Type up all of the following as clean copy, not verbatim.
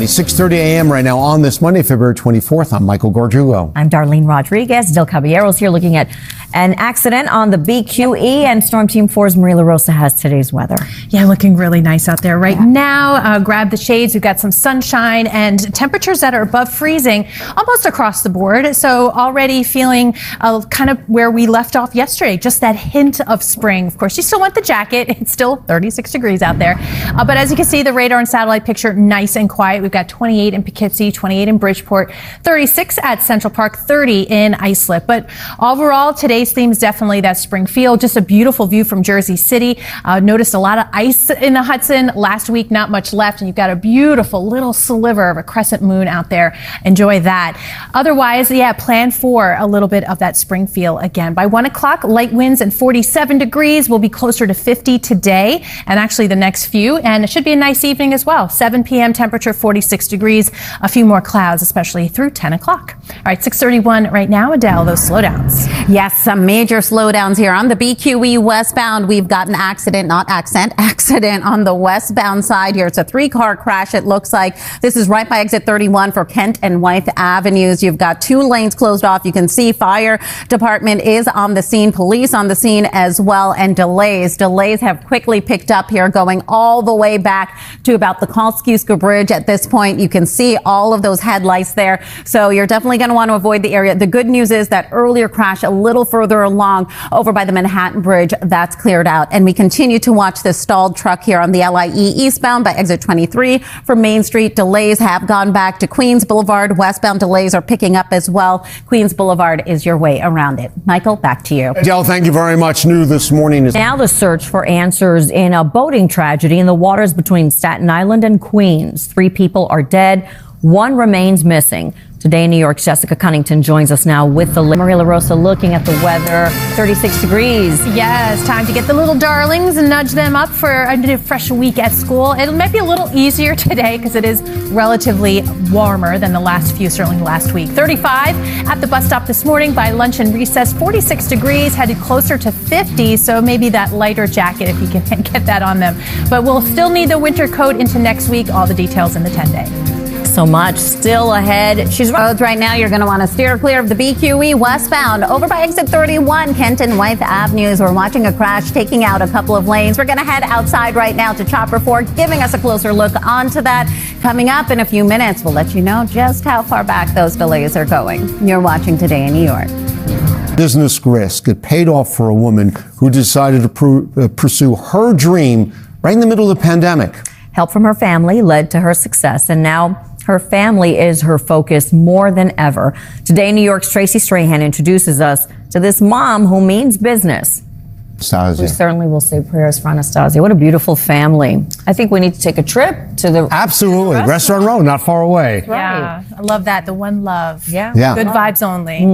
It's 6:30 a.m. right now on this Monday, February 24th. I'm Michael Gordugo. I'm Darlene Rodriguez. Adelle Caballero is here looking at an accident on the BQE, and Storm Team 4's LaRosa has today's weather. Yeah, looking really nice out there right now. Grab the shades. We've got some sunshine and temperatures that are above freezing almost across the board. So already feeling kind of where we left off yesterday, just that hint of spring. Of course, you still want the jacket. It's still 36 degrees out there. But as you can see, the radar and satellite picture, nice and quiet. We've got 28 in Poughkeepsie, 28 in Bridgeport, 36 at Central Park, 30 in Islip. But overall, today's theme is definitely that spring feel. Just a beautiful view from Jersey City. Noticed a lot of ice in the Hudson last week, not much left. And you've got a beautiful little sliver of a crescent moon out there. Enjoy that. Otherwise, plan for a little bit of that spring feel again. By 1 o'clock, light winds and 47 degrees. Will be closer to 50 today and actually the next few. And it should be a nice evening as well. 7 p.m. temperature, 46 degrees. A few more clouds, especially through 10 o'clock. All right, 6:31 right now. Adele, those slowdowns. Yes, some major slowdowns here on the BQE westbound. We've got an accident on the westbound side here. It's a 3-car crash. It looks like this is right by exit 31 for Kent and Wythe Avenues. You've got 2 lanes closed off. You can see fire department is on the scene, police on the scene as well, and delays have quickly picked up here, going all the way back to about the Kosciuszko Bridge. At this point, you can see all of those headlights there. So you're definitely going to want to avoid the area. The good news is that earlier crash a little further along over by the Manhattan Bridge, that's cleared out. And we continue to watch this stalled truck here on the LIE eastbound by exit 23 for Main Street. Delays have gone back to Queens Boulevard. Westbound delays are picking up as well. Queens Boulevard is your way around it. Michael, back to you. Adele, thank you very much. New this morning is now the search for answers in a boating tragedy in the waters between Staten Island and Queens. 3 people are dead. 1 remains missing. Today in New York's Jessica Cunnington joins us now with the LaRosa looking at the weather. 36 degrees. Yes, time to get the little darlings and nudge them up for a fresh week at school. It might be a little easier today because it is relatively warmer than the last few, certainly last week. 35 at the bus stop this morning by lunch and recess. 46 degrees, headed closer to 50, so maybe that lighter jacket if you can get that on them. But we'll still need the winter coat into next week. All the details in the 10-day. So much still ahead. She's roads right now. You're going to want to steer clear of the BQE westbound over by exit 31, Kent and Wythe Avenues. We're watching a crash taking out a couple of lanes. We're going to head outside right now to Chopper Fork, giving us a closer look onto that. Coming up in a few minutes, we'll let you know just how far back those delays are going. You're watching Today in New York. business risk. It paid off for a woman who decided to pursue her dream right in the middle of the pandemic. Help from her family led to her success, and now her family is her focus more than ever. Today, New York's Tracy Strahan introduces us to this mom who means business. Anastasia. We certainly will say prayers for Anastasia. What a beautiful family. I think we need to take a trip to the Absolutely. Restaurant Row, not far away. Yeah, I love that. The one love. Yeah. Good vibes only.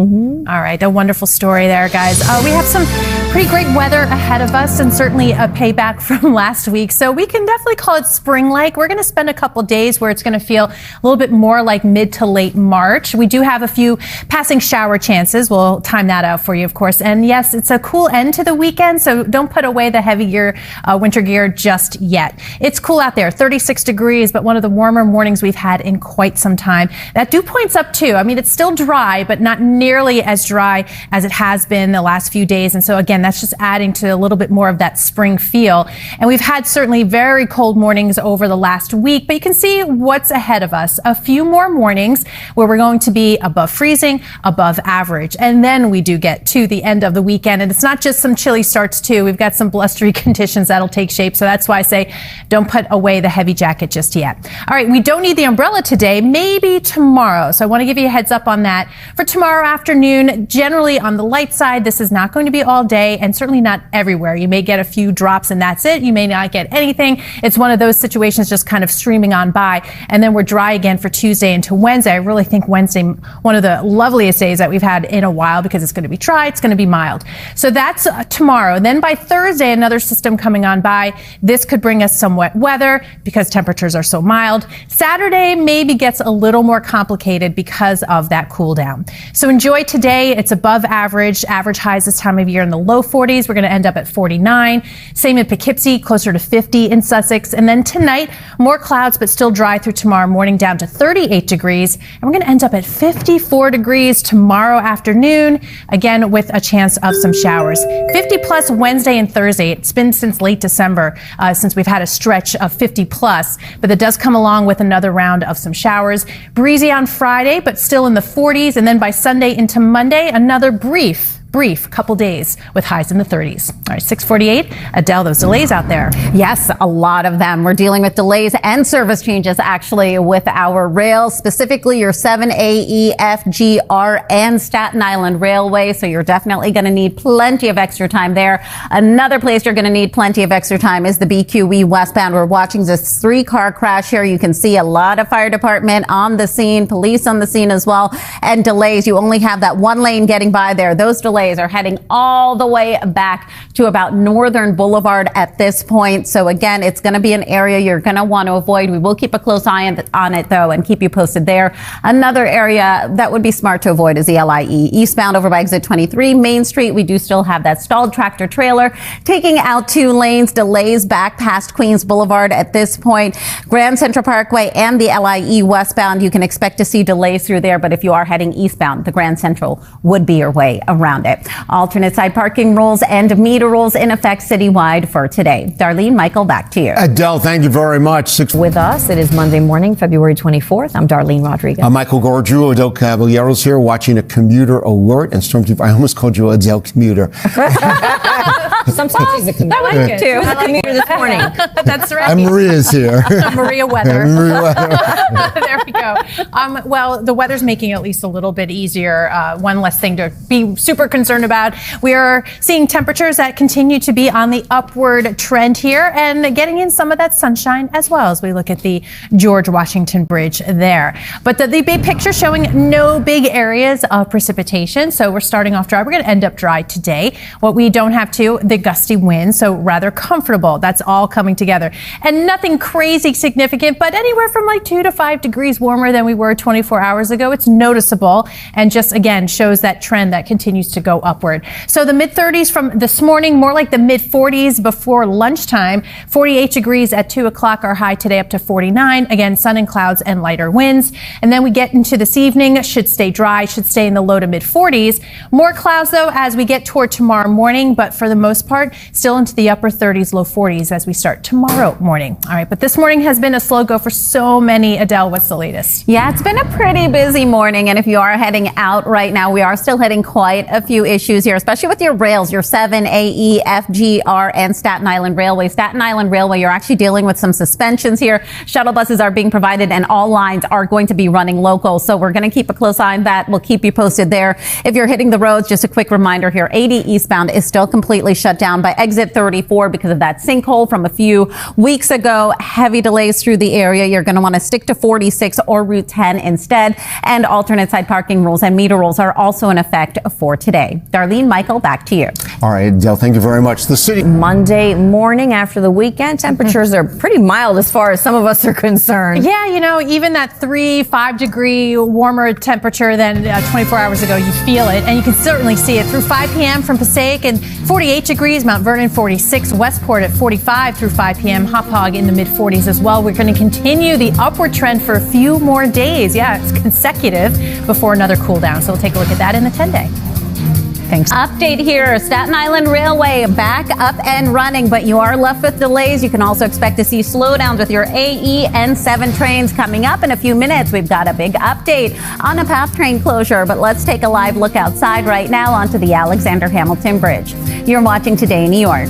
All right, a wonderful story there, guys. We have some pretty great weather ahead of us and certainly a payback from last week. So we can definitely call it spring-like. We're going to spend a couple days where it's going to feel a little bit more like mid to late March. We do have a few passing shower chances. We'll time that out for you, of course. And yes, it's a cool end to the weekend, so don't put away the heavy gear, winter gear just yet. It's cool out there, 36 degrees, but one of the warmer mornings we've had in quite some time. That dew point's up too. I mean, it's still dry, but not nearly as dry as it has been the last few days. And so again, that's just adding to a little bit more of that spring feel. And we've had certainly very cold mornings over the last week, but you can see what's ahead of us. A few more mornings where we're going to be above freezing, above average. And then we do get to the end of the weekend. And it's not just some chilly starts too. We've got some blustery conditions that'll take shape. So that's why I say don't put away the heavy jacket just yet. All right, we don't need the umbrella today, maybe tomorrow. So I want to give you a heads up on that. For tomorrow afternoon, generally on the light side, this is not going to be all day and certainly not everywhere. You may get a few drops and that's it. You may not get anything. It's one of those situations just kind of streaming on by. And then we're dry again for Tuesday into Wednesday. I really think Wednesday, one of the loveliest days that we've had in a while because it's going to be dry. It's going to be mild. So that's tomorrow. Then by Thursday, another system coming on by. This could bring us some wet weather because temperatures are so mild. Saturday maybe gets a little more complicated because of that cool down. So enjoy today. It's above average. Average highs this time of year in the low low 40s. We're going to end up at 49. Same in Poughkeepsie, closer to 50 in Sussex. And then tonight, more clouds, but still dry through tomorrow morning, down to 38 degrees. And we're going to end up at 54 degrees tomorrow afternoon, again with a chance of some showers. 50 plus Wednesday and Thursday. It's been since late December since we've had a stretch of 50 plus, but it does come along with another round of some showers. Breezy on Friday, but still in the 40s. And then by Sunday into Monday, another brief couple days with highs in the 30s. All right, 6:48. Adele, those delays out there. Yes, a lot of them. We're dealing with delays and service changes actually with our rails, specifically your 7AE, FGR, and Staten Island Railway. So you're definitely going to need plenty of extra time there. Another place you're going to need plenty of extra time is the BQE westbound. We're watching this 3-car crash here. You can see a lot of fire department on the scene, police on the scene as well, and delays. You only have that one lane getting by there. Those delays are heading all the way back to about Northern Boulevard at this point. So again, it's going to be an area you're going to want to avoid. We will keep a close eye on it though and keep you posted there. Another area that would be smart to avoid is the LIE eastbound over by exit 23 Main Street. We do still have that stalled tractor trailer taking out 2 lanes, delays back past Queens Boulevard at this point. Grand Central Parkway and the LIE westbound, you can expect to see delays through there. But if you are heading eastbound, the Grand Central would be your way around it. Alternate side parking rules and meter rules in effect citywide for today. Darlene, Michael, back to you. Adele, thank you very much. With us, it is Monday morning, February 24th. I'm Darlene Rodriguez. I'm Michael Gordrew. Adelle Caballero's here watching a commuter alert. And Stormtrooper, I almost called you Adelle Commuter. Sometimes she's a commuter. I like it. Too. I'm a commuter this morning. That's right. And Maria's here. Maria Weather. Maria Weather. There we go. Well, the weather's making it at least a little bit easier. One less thing to be super concerned about. We are seeing temperatures that continue to be on the upward trend here and getting in some of that sunshine as well as we look at the George Washington Bridge there. But the big picture showing no big areas of precipitation. So we're starting off dry. We're going to end up dry today. What we don't have the gusty wind, so rather comfortable. That's all coming together. And nothing crazy significant, but anywhere from like 2 to 5 degrees warmer than we were 24 hours ago. It's noticeable and just again shows that trend that continues to go upward. So the mid 30s from this morning, more like the mid 40s before lunchtime. 48 degrees at 2 o'clock, our high today up to 49. Again, sun and clouds and lighter winds. And then we get into this evening, should stay dry, should stay in the low to mid 40s. More clouds though as we get toward tomorrow morning, but for the most part, still into the upper 30s, low 40s as we start tomorrow morning. All right, but this morning has been a slow go for so many. Adele, what's the latest? Yeah, it's been a pretty busy morning. And if you are heading out right now, we are still hitting quite a few issues here, especially with your rails, your 7AE, FGR, and Staten Island Railway. Staten Island Railway, you're actually dealing with some suspensions here. Shuttle buses are being provided and all lines are going to be running local. So we're going to keep a close eye on that. We'll keep you posted there. If you're hitting the roads, just a quick reminder here, 80 eastbound is still completely shut down by exit 34 because of that sinkhole from a few weeks ago. Heavy delays through the area. You're going to want to stick to 46 or Route 10 instead. And alternate side parking rules and meter rules are also in effect for today. Darlene, Michael, back to you. All right, Adele, thank you very much. The city. Monday morning after the weekend, temperatures are pretty mild as far as some of us are concerned. Yeah, you know, even that 3-5 degree warmer temperature than 24 hours ago, you feel it. And you can certainly see it through 5 p.m. from Passaic and 48 degrees, Mount Vernon 46, Westport at 45 through 5 p.m., Hauppauge in the mid 40s as well. We're going to continue the upward trend for a few more days. Yeah, it's consecutive before another cool down. So we'll take a look at that in the 10-day. Thanks. Update here, Staten Island Railway back up and running, but you are left with delays. You can also expect to see slowdowns with your AE and 7 trains coming up in a few minutes. We've got a big update on a PATH train closure, but let's take a live look outside right now onto the Alexander Hamilton Bridge. You're watching Today in New York.